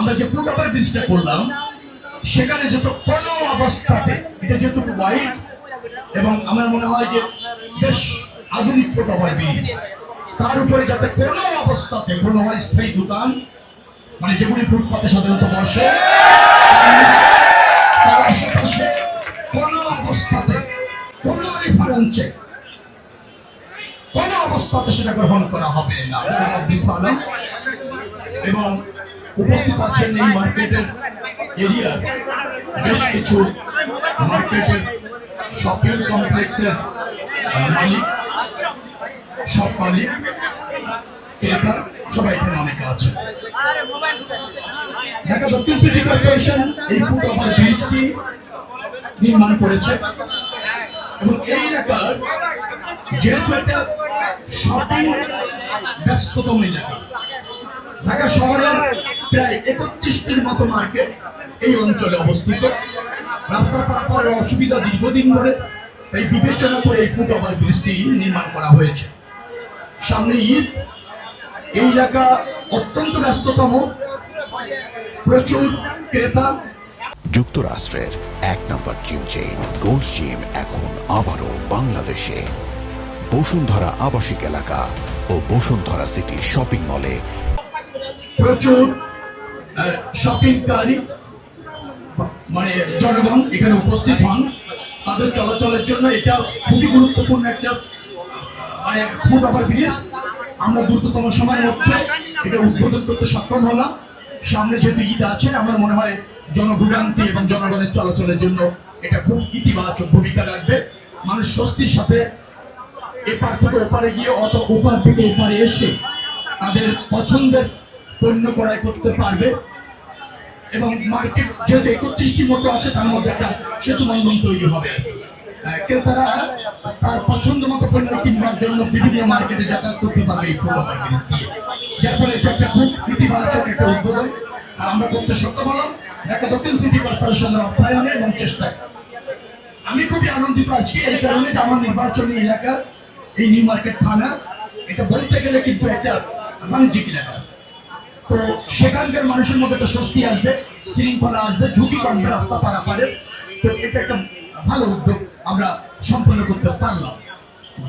আমরা যে ফুটওভার ব্রিজটা করলাম সেখানে যত কোনো অবস্থাতে এটা যেটুকু ওয়াইড এবং আমার মনে হয় যে বেশ আধুনিক ফুটওভার ব্রিজ, তার উপরে যাতে কোনো অবস্থাতে কোনো অস্থায়ী দোকান মানে যেগুলি ফুটপাতে সাধারণত বসে তার আশেপাশে কোনো অবস্থাতে কোনো রেফারেন্সে কোনো অবস্থাতে সেটা গ্রহণ করা হবে না। এবং উপস্থিত আছেন এই মার্কেটের এরিয়ার বেশ কিছু মার্কেটের শপিং কমপ্লেক্সের মালিক, সব মালিক, ক্রেতা সবাই এখানে অনেকে আছে। ঢাকা দক্ষিণ সিটি কর্পোরেশন এই ফুটওভার ব্রিজটি নির্মাণ করেছে এবং এই এলাকার যেহেতু একটা শপিং ব্যস্ততম এলাকা, ঢাকা শহরের প্রায় 31টির মতো মার্কেট এই অঞ্চলে অবস্থিত। রাস্তা পারাপারের অসুবিধা দীর্ঘদিন ধরে, তাই বিবেচনা করে এই ফুটওভার ব্রিজটি নির্মাণ করা হয়েছে। সামনে ঈদ, এই এলাকা অত্যন্ত ব্যস্ততম, প্রচুর ক্রেতা। যুক্তরাষ্ট্রের 1 নম্বর জিম চেইন গোল্ড জিম এখন আবারও বাংলাদেশে। বসুন্ধরা আবাসিক এলাকা ও বসুন্ধরা সিটি শপিং মলে প্রচুর শপিংকারী মানে জনগণ এখানে উপস্থিত হন। তাদের চলাচলের জন্য এটা খুবই গুরুত্বপূর্ণ একটা মানে ফুটওভার ব্রিজ। আমরা দ্রুততম সময়ের মধ্যে এটা উদ্বোধন করতে সক্ষম হলাম। সামনে যেহেতু ঈদ আছে, আমার মনে হয় জনভোগান্তি এবং জনগণের চলাচলের জন্য এটা খুব ইতিবাচক ভূমিকা রাখবে। মানুষ স্বস্তির সাথে এপার থেকে ওপারে গিয়ে ওপার থেকে এপারে এসে তাদের পছন্দের পণ্য ক্রয় করতে পারবে এবং মার্কেট যেহেতু 31টির মতো আছে, তার মধ্যে একটা সেতু বন্ধন তৈরি হবে। ক্রেতারা তার পছন্দ মতো পণ্য কিনবার জন্য বিভিন্ন মার্কেটে যাতায়াত করতে পারবে এই ফুটওভার ব্রিজ দিয়ে, যার ফলে এটা একটা খুব ইতিবাচক একটা উদ্বোধন আমরা করতে সক্ষম হলাম ঢাকা দক্ষিণ সিটি কর্পোরেশনের অর্থায়নে এবং চেষ্টায়। আমি খুবই আনন্দিত আজকে এই কারণে যে আমার নির্বাচনী এলাকার এই নিউ মার্কেট থানা, এটা বলতে গেলে কিন্তু একটা বাণিজ্যিক এলাকা, তো সেখানকার মানুষের মধ্যে একটা স্বস্তি আসবে, শৃঙ্খলা আসবে, ঝুঁকি কমবে রাস্তা পারাপারে। তো এটা একটা ভালো উদ্যোগ আমরা সম্পন্ন করতে পারলাম।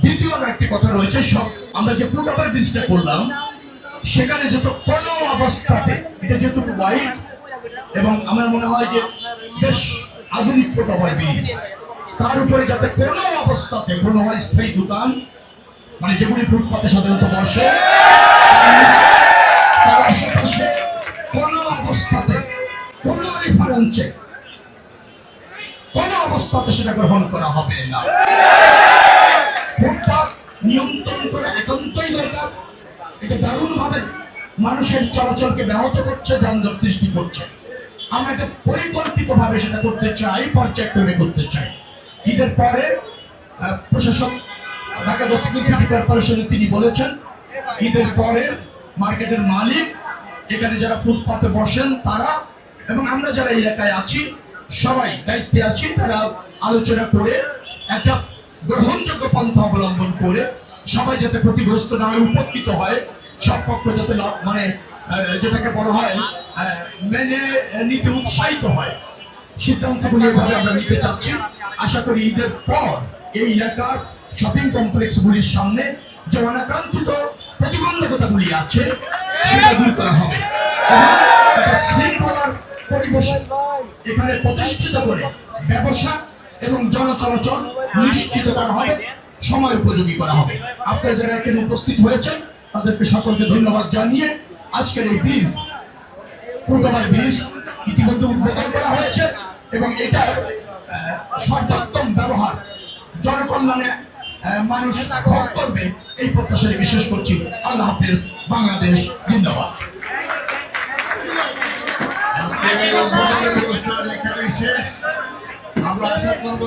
দ্বিতীয় একটি কথা রয়েছে, সব আমরা যে ফুটওভার ব্রিজটা করলাম সেখানে যত কোনো অবস্থাতে এটা যেটুকু ওয়াইড এবং আমার মনে হয় যে বেশ আধুনিক ফুটওভার ব্রিজ, তার উপরে যাতে কোনো অবস্থাতে কোনো অস্থায়ী দোকান মানে যেগুলি ফুটপাতে সাধারণত বসে তার আশেপাশে কোনো অবস্থাতে কোনো রেফারেন্সে কোনো অবস্থাতে সেটা গ্রহণ করা হবে না। ফুটপাত নিয়ন্ত্রণ করা একান্তই দরকার। এটা দারুণভাবে মানুষের চলাচলকে ব্যাহত করছে, যানজট সৃষ্টি করছে। আমরা এটা পরিকল্পিতভাবে সেটা করতে চাই, পর্যায়ক্রমে করতে চাই। ঈদের পরে প্রশাসক ঢাকা দক্ষিণ সিটি কর্পোরেশনে তিনি বলেছেন ঈদের পরে মার্কেটের মালিক, এখানে যারা ফুটপাতে বসেন তারা এবং আমরা যারা এলাকায় আছি সবাই দায়িত্বে আছি, তারা আলোচনা করে একটা গ্রহণযোগ্য পন্থা অবলম্বন করে সবাই যাতে ক্ষতিগ্রস্ত না হয়, উপকৃত হয়, সব পক্ষ যাতে মানে যেটাকে বলা হয় মেনে নিতে উৎসাহিত হয়, সিদ্ধান্তগুলি এভাবে আমরা নিতে চাচ্ছি। আশা করি ঈদের পর এই এলাকার শপিং কমপ্লেক্সগুলির সামনে যে অনাকাঙ্ক্ষিত প্রতিবন্ধকতাগুলি আছে সেটা দূর করা হবে এবং শৃঙ্খলার পরিবেশ এখানে প্রতিষ্ঠিত করে ব্যবসা এবং জনচলাচল নিশ্চিত করা হবে, সময় উপযোগী করা হবে। আপনারা যারা এখানে উপস্থিত হয়েছেন তাদেরকে সকলকে ধন্যবাদ জানিয়ে আজকের এই ব্রিজ ফুটওভার ব্রিজ ইতিমধ্যে উদ্বোধন করা হয়েছে এবং এটা সর্বোত্তম ব্যবহার জনকল্যাণে মানুষ ভোগ করবে এই প্রত্যাশা বিশেষ করছি। আল্লাহ হাফেজ, বাংলাদেশ জিন্দাবাদ। আমরা আশা করবো